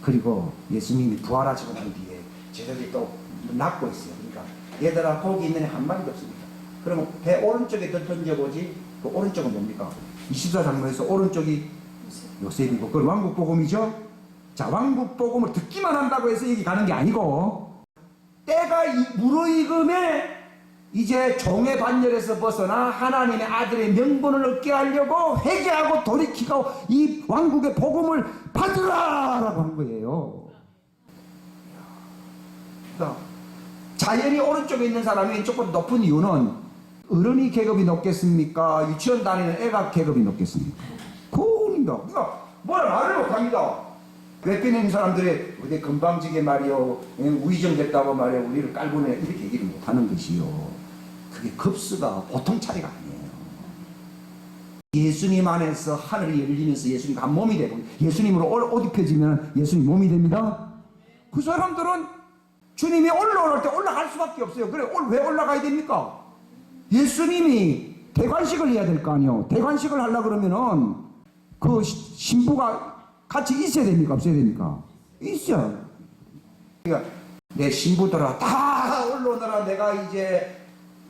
그리고 예수님이 부활하시고 난 뒤에 제자들이 또 낚고 있어요. 그러니까 얘들아 고기 있는 애 한 마리도 없습니다. 그러면 배 오른쪽에 던져보지. 그 오른쪽은 뭡니까? 24장로에서 오른쪽이 요셉이고 그걸 왕국 복음이죠. 자, 왕국 복음을 듣기만 한다고 해서 여기 가는 게 아니고 때가 무르익음에 이제 종의 반열에서 벗어나 하나님의 아들의 명분을 얻게 하려고 회개하고 돌이키고 이 왕국의 복음을 받으라라고 한 거예요. 그러니까 자연이 오른쪽에 있는 사람이 왼쪽보다 높은 이유는 어른이 계급이 높겠습니까? 유치원 다니는 애가 계급이 높겠습니까? 그겁니다. 그러니까 뭐라 말을 못합니다. 외편에 있는 사람들이 어디 건방지게 말이요, 우의정됐다고 말이요, 우리를 깔보내, 이렇게 얘기를 못하는 것이요. 그게 급수가 보통 차이가 아니에요. 예수님 안에서 하늘이 열리면서 예수님과 한 몸이 되고 예수님으로 옷 입혀지면 예수님 몸이 됩니다. 그 사람들은 주님이 올라올 때 올라갈 수밖에 없어요. 그래, 왜 올라가야 됩니까? 예수님이 대관식을 해야 될 거 아니에요. 대관식을 하려고 그러면은 그 신부가 같이 있어야 됩니까? 없어야 됩니까? 있어요. 그러니까 내 신부들아 다 올라오너라. 내가 이제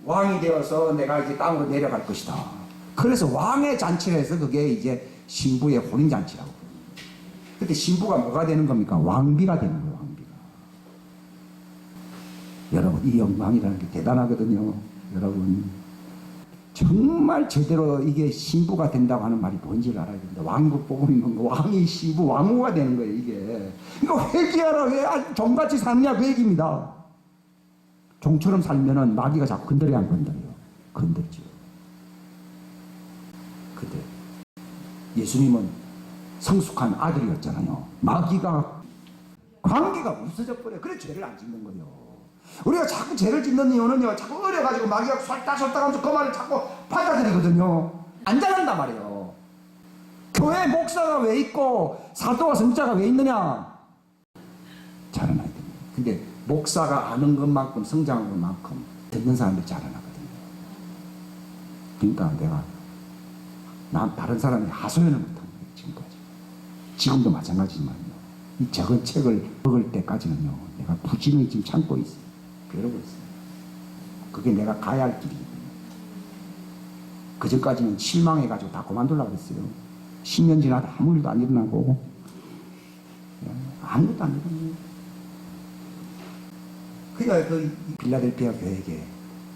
왕이 되어서 내가 이제 땅으로 내려갈 것이다. 그래서 왕의 잔치를 해서 그게 이제 신부의 혼인잔치라고. 그때 신부가 뭐가 되는 겁니까? 왕비가 되는 거예요. 왕비가. 여러분, 이 영광이라는 게 대단하거든요. 여러분, 정말 제대로 이게 신부가 된다고 하는 말이 뭔지를 알아야 됩니다. 왕국 복음인 건가? 왕이 신부, 왕후가 되는 거예요, 이게. 이거 회개하라. 왜 종같이 사느냐, 그 얘기입니다. 종처럼 살면은 마귀가 자꾸 건드려야 안 건드려요? 건드리죠. 근데 예수님은 성숙한 아들이었잖아요. 마귀가 관계가 없어져 버려요. 그래 죄를 안 짓는 거예요. 우리가 자꾸 죄를 짓는 이유는요, 자꾸 어려가지고 마귀가 솔딱 하면서 그 말을 자꾸 받아들이거든요. 안 자란단 말이에요. 교회 목사가 왜 있고 사도와 선지자가 왜 있느냐? 자라나야 됩니다. 근데 목사가 아는 것만큼 성장한 것만큼 듣는 사람들이 자라나거든요. 그러니까 난 다른 사람이 하소연을 못한 거예요, 지금까지. 지금도 마찬가지지만요. 이 적은 책을 먹을 때까지는요, 내가 부지런히 지금 참고 있어요. 그러고 있어요. 그게 내가 가야 할 길이거든요. 그전까지는 실망해가지고 다 그만두려고 했어요. 10년 지나도 아무 일도 안 일어나고, 아무것도 안 일어나요. 그러니까 그 빌라델피아 교회에게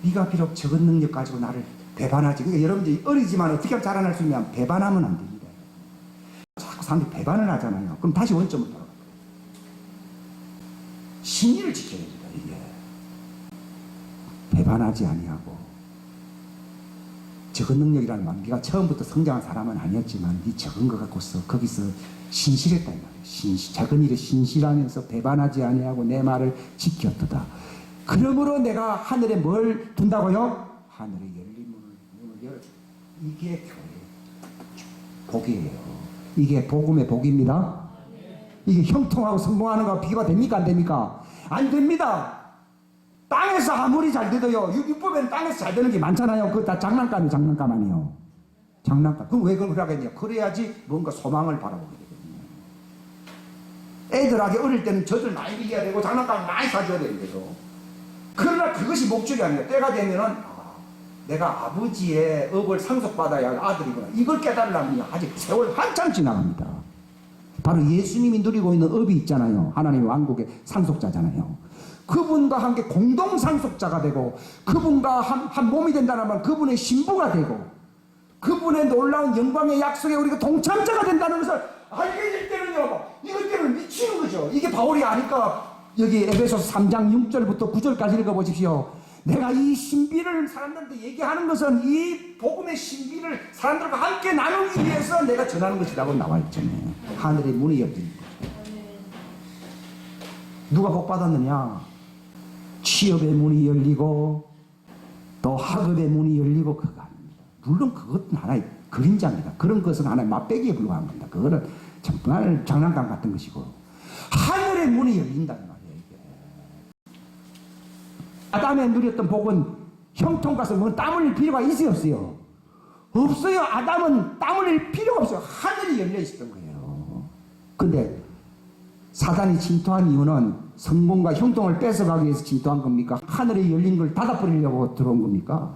네가 비록 적은 능력 가지고 나를 배반하지. 그러니까 여러분들이 어리지만 어떻게 하면 자라날 수 있냐? 배반하면 안 됩니다. 자꾸 사람들이 배반을 하잖아요. 그럼 다시 원점으로 돌아가요. 신의를 지켜야 됩니다. 이게 배반하지 아니하고 적은 능력이라는 말, 네가 처음부터 성장한 사람은 아니었지만 네 적은 거 갖고서 거기서 신실했다 이 말이에요. 작은 일에 신실하면서 배반하지 아니하고 내 말을 지켰도다. 그러므로 내가 하늘에 뭘 둔다고요? 하늘에 열린 문을 열어. 이게 교회 복이에요. 이게 복음의 복입니다. 이게 형통하고 성공하는 거 비교가 됩니까? 안 됩니까? 안 됩니다. 땅에서 아무리 잘 돼도요, 율법에는 땅에서 잘 되는 게 많잖아요. 그거 다 장난감이 장난감 아니에요. 장난감. 그럼 왜 그걸 하겠냐? 그래야지 뭔가 소망을 바라보게 되거든요. 애들에게 어릴 때는 젖을 많이 비겨야 되고 장난감을 많이 사줘야 되는데도. 그러나 그것이 목적이 아니에요. 때가 되면은 내가 아버지의 업을 상속받아야 할 아들이구나. 이걸 깨달으려면 아직 세월 한참 지나갑니다. 바로 예수님이 누리고 있는 업이 있잖아요. 하나님의 왕국의 상속자잖아요. 그분과 함께 공동 상속자가 되고 그분과 한 몸이 된다는 말, 그분의 신부가 되고 그분의 놀라운 영광의 약속에 우리가 동참자가 된다는 것을 알게 될 때는요, 이것 때문에 미치는 거죠. 이게 바울이 아니까 여기 에베소서 3장 6절부터 9절까지 읽어보십시오. 내가 이 신비를 사람들한테 얘기하는 것은 이 복음의 신비를 사람들과 함께 나누기 위해서 내가 전하는 것이라고 나와 있잖아요. 하늘의 문이 열린 거죠. 누가 복 받았느냐? 취업의 문이 열리고 또 학업의 문이 열리고 그거 아닙니다. 물론 그것은 하나의 그림자입니다. 그런 것은 하나의 맛배기에 불과한 겁니다. 그거는 정말 장난감 같은 것이고 하늘의 문이 열린다는 말이에요. 이게. 아담에 누렸던 복은 형통 가서 뭐 땀 흘릴 필요가 있어요, 없어요? 없어요. 아담은 땀 흘릴 필요가 없어요. 하늘이 열려 있었던 거예요. 근데 사단이 침투한 이유는 성공과 형통을 뺏어가기 위해서 침투한 겁니까? 하늘에 열린 걸 닫아버리려고 들어온 겁니까?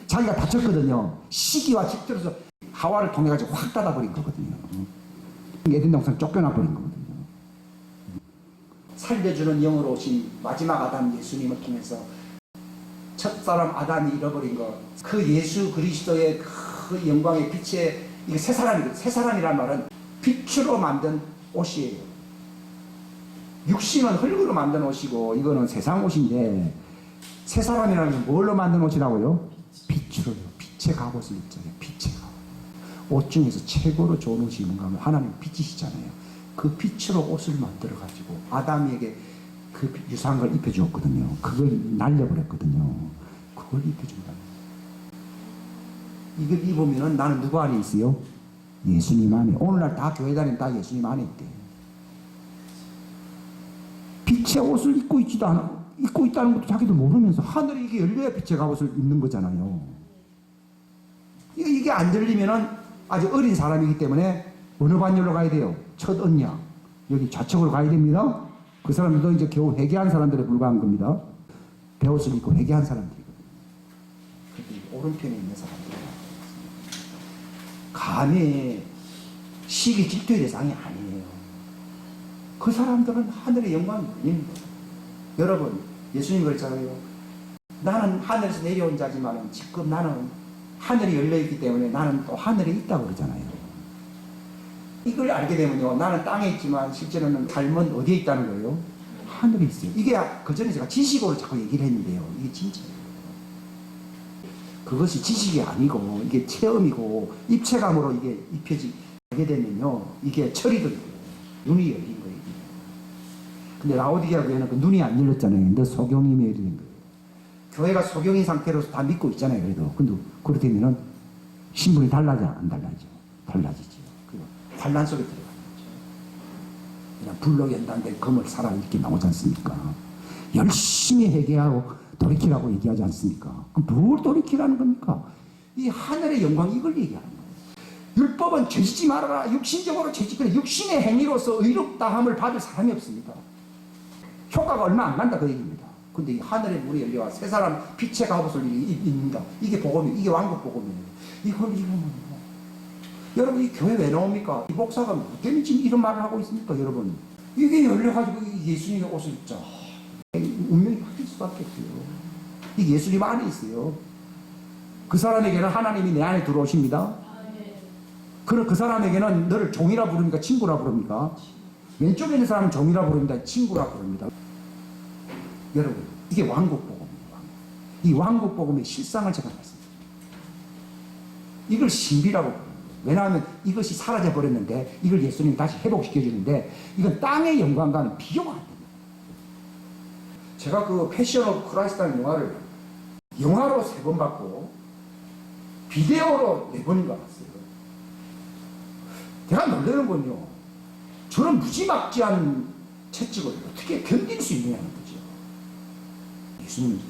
자기가 다쳤거든요. 시기와 직들어서 하와를 통해 가지고 확 닫아버린 거거든요. 에덴 동산 쫓겨나 버린 거거든요. 살려주는 영으로 오신 마지막 아담 예수님을 통해서 첫사람 아담이 잃어버린 것, 그 예수 그리스도의 그 영광의 빛에, 이게 새 사람이거든요. 새 사람이란 말은 빛으로 만든 옷이에요. 육신은 흙으로 만든 옷이고 이거는 세상 옷인데, 새 사람이라는 건 뭘로 만든 옷이라고요? 빛으로요. 빛의 갑옷을 입잖아요. 빛의 갑옷. 옷 중에서 최고로 좋은 옷이 있는가 하면 하나님 빛이시잖아요. 그 빛으로 옷을 만들어 가지고 아담에게 그 유사한 걸 입혀주었거든요. 그걸 날려버렸거든요. 그걸 입혀준다. 이걸 입으면 나는 누구 안에 있어요? 예수님 안에. 오늘날 다 교회 다니면 다 예수님 안에 있대. 빛의 옷을 입고 있다는 것도 자기도 모르면서 하늘이 이게 열려야 빛의 갑옷을 입는 거잖아요. 이게 안 열리면은 아주 어린 사람이기 때문에 어느 반열로 가야 돼요? 첫 언약. 여기 좌측으로 가야 됩니다. 그 사람들도 이제 겨우 회개한 사람들에 불과한 겁니다. 배옷을 입고 회개한 사람들이거든요. 그런데 오른편에 있는 사람들은 감히 시기 질투의 대상이 아니에요. 그 사람들은 하늘의 영광이 열리는 거예요. 여러분, 예수님 그랬잖아요. 나는 하늘에서 내려온 자지만 지금 나는 하늘이 열려있기 때문에 나는 또 하늘에 있다고 그러잖아요. 이걸 알게 되면요, 나는 땅에 있지만 실제로는 삶은 어디에 있다는 거예요? 하늘에 있어요. 이게 그 전에 제가 지식으로 자꾸 얘기를 했는데요. 이게 진짜예요. 그것이 지식이 아니고 이게 체험이고 입체감으로 이게 입혀지게 되면요, 이게 철이 들어요. 눈이 열린 거예요. 근데 라오디게아 교회는 그 눈이 안 열렸잖아요. 너 소경임에 열린 거예요. 교회가 소경인 상태로서 다 믿고 있잖아요. 그래도. 근데 그렇다면은 신분이 달라져? 안 달라져? 달라지죠. 그리고 환란 속에 들어가는 거죠. 그냥 불로 연단된 검을 살아 이렇게 나오지 않습니까? 열심히 회개하고 돌이키라고 얘기하지 않습니까? 그럼 뭘 돌이키라는 겁니까? 이 하늘의 영광, 이걸 얘기하는 거예요. 율법은 죄짓지 말아라. 육신적으로 죄짓거나 육신의 행위로서 의롭다함을 받을 사람이 없습니다. 효과가 얼마 안 간다 그 얘기입니다. 근데 이 하늘의 문이 열려와 새 사람 빛의 갑옷을 입는다. 이게 복음이에요. 이게 왕국 복음이에요. 이걸 입으면 여러분, 이 교회 왜 나옵니까? 이 목사가 뭐 때문에 지금 이런 말을 하고 있습니까? 여러분, 이게 열려가지고 예수님의 옷을 입자. 운명이 바뀔 수밖에 없어요. 이 예수님 안에 있어요. 그 사람에게는 하나님이 내 안에 들어오십니다. 그럼 그 사람에게는 너를 종이라 부릅니까? 친구라 부릅니까? 왼쪽에 있는 사람은 종이라 부릅니다. 친구라 부릅니다. 여러분, 이게 왕국 복음입니다. 이 왕국 복음의 실상을 제가 말씀드립니다. 이걸 신비라고 부릅니다. 왜냐하면 이것이 사라져 버렸는데 이걸 예수님이 다시 회복시켜 주는데 이건 땅의 영광과는 비교가 안 됩니다. 제가 그 패션 오브 크라이스트라는 영화로 3번 봤고 비데오로 4번인가 봤어요. 제가 놀라는 건요, 저런 무지막지한 채찍을 어떻게 견딜 수 있느냐는 거죠. 예수님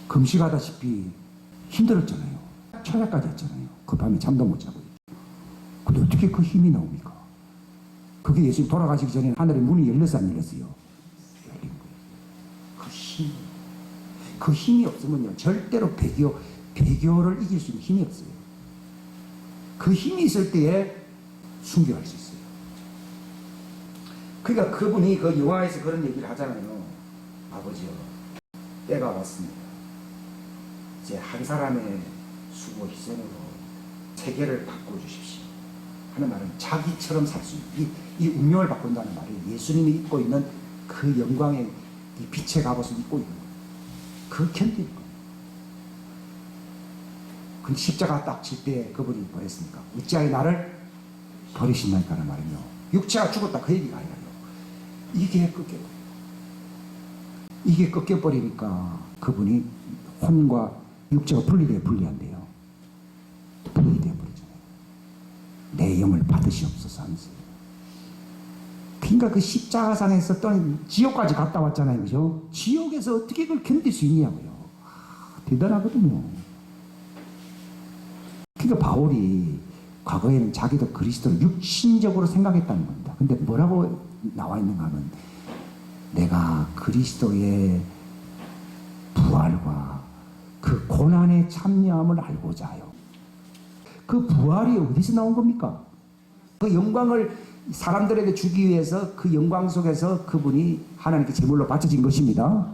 금식하다시피 힘들었잖아요. 철야까지 했잖아요. 그 밤에 잠도 못 자고. 근데 어떻게 그 힘이 나옵니까? 그게 예수님 돌아가시기 전에 하늘의 문이 열렸어, 안 열렸어요? 열린 거예요. 그 힘이 없으면요, 절대로 배교를 이길 수 있는 힘이 없어요. 그 힘이 있을 때에 순교할 수 있어요. 그러니까 그분이 그 영화에서 그런 얘기를 하잖아요. 아버지요, 때가 왔습니다. 이제 한 사람의 수고 희생으로 세계를 바꿔주십시오 하는 말은 자기처럼 살 수 있는 이 운명을 바꾼다는 말이에요. 예수님이 입고 있는 그 영광의 이 빛의 갑옷을 입고 있는 거예요. 그 견디는 거예요. 근데 십자가 딱 칠 때 그분이 뭐 했습니까? 어찌하여 나를 버리신다니까는 말이요. 육체가 죽었다 그 얘기가 아니라요. 이게 꺾여버리니까 그분이 혼과 육체가 분리한대요. 분리되어 버리잖아요. 내 영을 받으시옵소서 하면서. 그러니까 그 십자가상에서 또는 지옥까지 갔다 왔잖아요. 그죠? 지옥에서 어떻게 그걸 견딜 수 있냐고요. 대단하거든요. 그러니까 바울이 과거에는 자기도 그리스도를 육신적으로 생각했다는 겁니다. 근데 뭐라고 나와 있는가 하면 내가 그리스도의 부활과 그 고난의 참여함을 알고자 하여. 그 부활이 어디서 나온 겁니까? 그 영광을 사람들에게 주기 위해서 그 영광 속에서 그분이 하나님께 제물로 바쳐진 것입니다.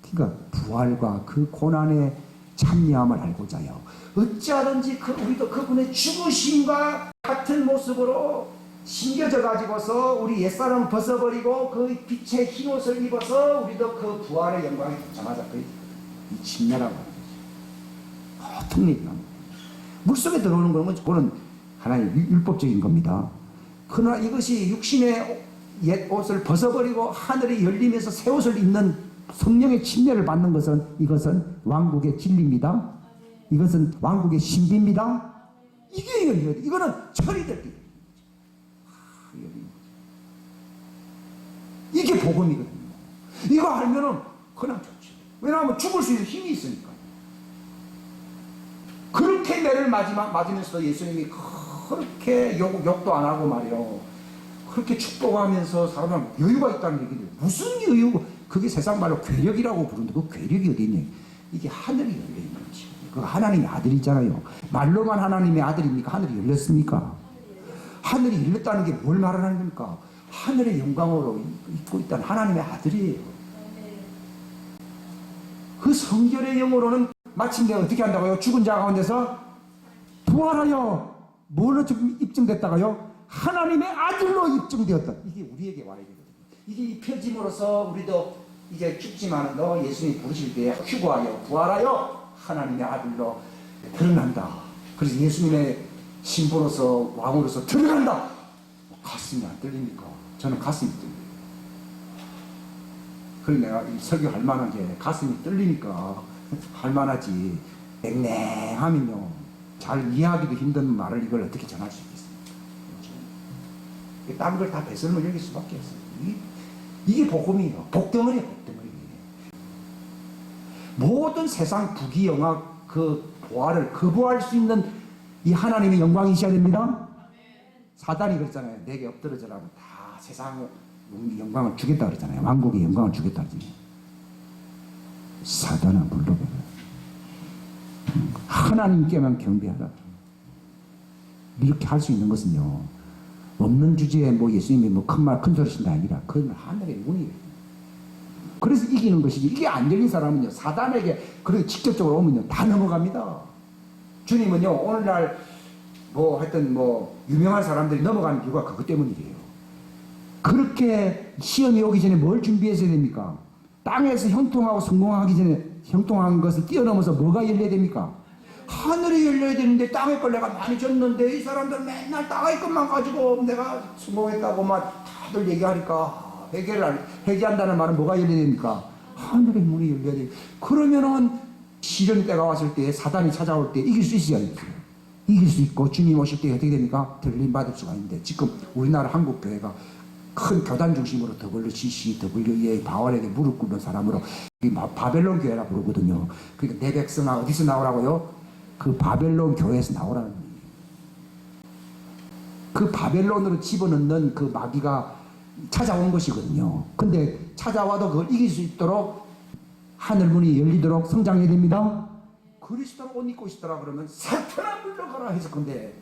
그러니까 부활과 그 고난의 참여함을 알고자 하여 어찌하든지 우리도 그분의 죽으심과 같은 모습으로 심겨져 가지고서 우리 옛사람을 벗어버리고 그 빛의 흰옷을 입어서 우리도 그 부활의 영광에 도착하자. 이 침례라고 하는 거죠. 보통 얘기가 물속에 들어오는 거는 그거는 하나님의 율법적인 겁니다. 그러나 이것이 육신의 옛 옷을 벗어버리고 하늘이 열리면서 새 옷을 입는 성령의 침례를 받는 것은 이것은 왕국의 진리입니다. 이것은 왕국의 신비입니다. 이게 열려야 돼. 이거는 처리될 때. 이게 복음이거든요. 이거 알면은 그냥 좋지. 왜냐하면 죽을 수 있는 힘이 있으니까. 그렇게 매를 맞으면서 예수님이 그렇게 욕도 안 하고 말이요. 그렇게 축복하면서 사람은 여유가 있다는 얘기예요. 무슨 여유? 그게 세상 말로 괴력이라고 부르는데 그 괴력이 어디 있냐? 이게 하늘이 열려 있는 거지. 그 하나님의 아들이잖아요. 말로만 하나님의 아들입니까? 하늘이 열렸습니까? 하늘이 열렸다는 게 뭘 말하는 겁니까? 하늘의 영광으로 입고 있다는 하나님의 아들이에요. 그 성결의 영으로는 마침내 어떻게 한다고요? 죽은 자 가운데서 부활하여 뭘로 입증됐다가요? 하나님의 아들로 입증되었다. 이게 우리에게 와야 되거든요. 이게 입혀짐으로써 우리도 이제 죽지만 너 예수님이 부르실 때 휴거하여 부활하여 하나님의 아들로 드러난다. 그래서 예수님의 신부로서 왕으로서 드러난다. 가슴이 안 떨립니까? 저는 가슴이 떨려요. 그래 내가 이 설교할 만한 게 가슴이 떨리니까 할 만하지. 냉랭하면요 잘 이해하기도 힘든 말을 이걸 어떻게 전할 수 있겠습니까? 딴 걸 다 배설물 여길 수밖에 없어요. 이게 복음이에요. 복덩어리예요. 복덩어리. 모든 세상 부귀영화 그 보화를 거부할 수 있는 이 하나님의 영광이 있어야 됩니다. 사단이 그랬잖아요. 내게 엎드러져라고 다 세상 영광을 주겠다 그랬잖아요. 왕국의 영광을 주겠다 그랬잖아요. 사단은 물러가라. 하나님께만 경배하라. 이렇게 할 수 있는 것은요. 없는 주제에 뭐 예수님이 뭐 큰 말 큰 소리 하신다 아니라 그건 하늘의 문이에요. 그래서 이기는 것이지. 이게 안 열린 사람은요. 사단에게 그렇게 직접적으로 오면요. 다 넘어갑니다. 주님은요. 오늘날 뭐 하여튼 뭐 유명한 사람들이 넘어가는 이유가 그것 때문이에요. 그렇게 시험이 오기 전에 뭘 준비했어야 됩니까? 땅에서 형통하고 성공하기 전에 형통한 것을 뛰어넘어서 뭐가 열려야 됩니까? 하늘이 열려야 되는데 땅의 걸 내가 많이 줬는데 이 사람들 맨날 땅의 것만 가지고 내가 성공했다고 막 다들 얘기하니까 회개한다는 말은 뭐가 열려야 됩니까? 하늘의 문이 열려야 돼. 그러면은 시련 때가 왔을 때 사단이 찾아올 때 이길 수 있어야 돼요. 이길 수 있고 주님 오실 때 어떻게 됩니까? 들림 받을 수가 있는데 지금 우리나라 한국교회가 큰 교단 중심으로 WCC, WEA, 바울에게 무릎 꿇는 사람으로 바벨론 교회라 부르거든요. 그러니까 내 백성아 어디서 나오라고요? 그 바벨론 교회에서 나오라는 거예요. 그 바벨론으로 집어넣는 그 마귀가 찾아온 것이거든요. 근데 찾아와도 그걸 이길 수 있도록 하늘 문이 열리도록 성장해야 됩니다. 그리스도로 옷 입고 있더라 그러면 사탄아 물러가라 해서 근데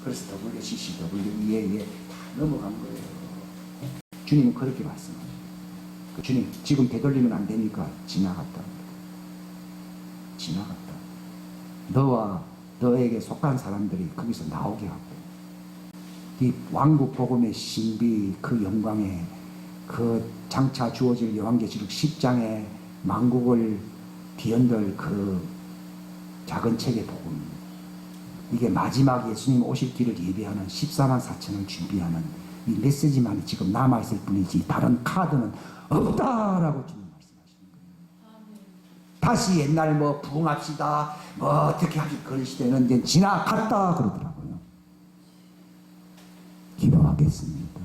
그래서 WCC, WEA에 다 넘어간 거예요. 주님은 그렇게 말씀하셔요. 주님 지금 되돌리면 안 되니까 지나갔다. 지나갔다. 너와 너에게 속한 사람들이 거기서 나오게 하고 이 왕국 복음의 신비 그 영광에 그 장차 주어질 요한계시록 10장의 만국을 뒤흔들 그 작은 책의 복음 이게 마지막 예수님 오실 길을 예비하는 14만 4천을 준비하는 이 메시지만이 지금 남아있을 뿐이지 다른 카드는 없다라고 주님 말씀하시는 거예요. 다시 옛날 뭐 부흥합시다 뭐 어떻게 하기 그런 시대는 이제 지나갔다 그러더라고요. 기도하겠습니다.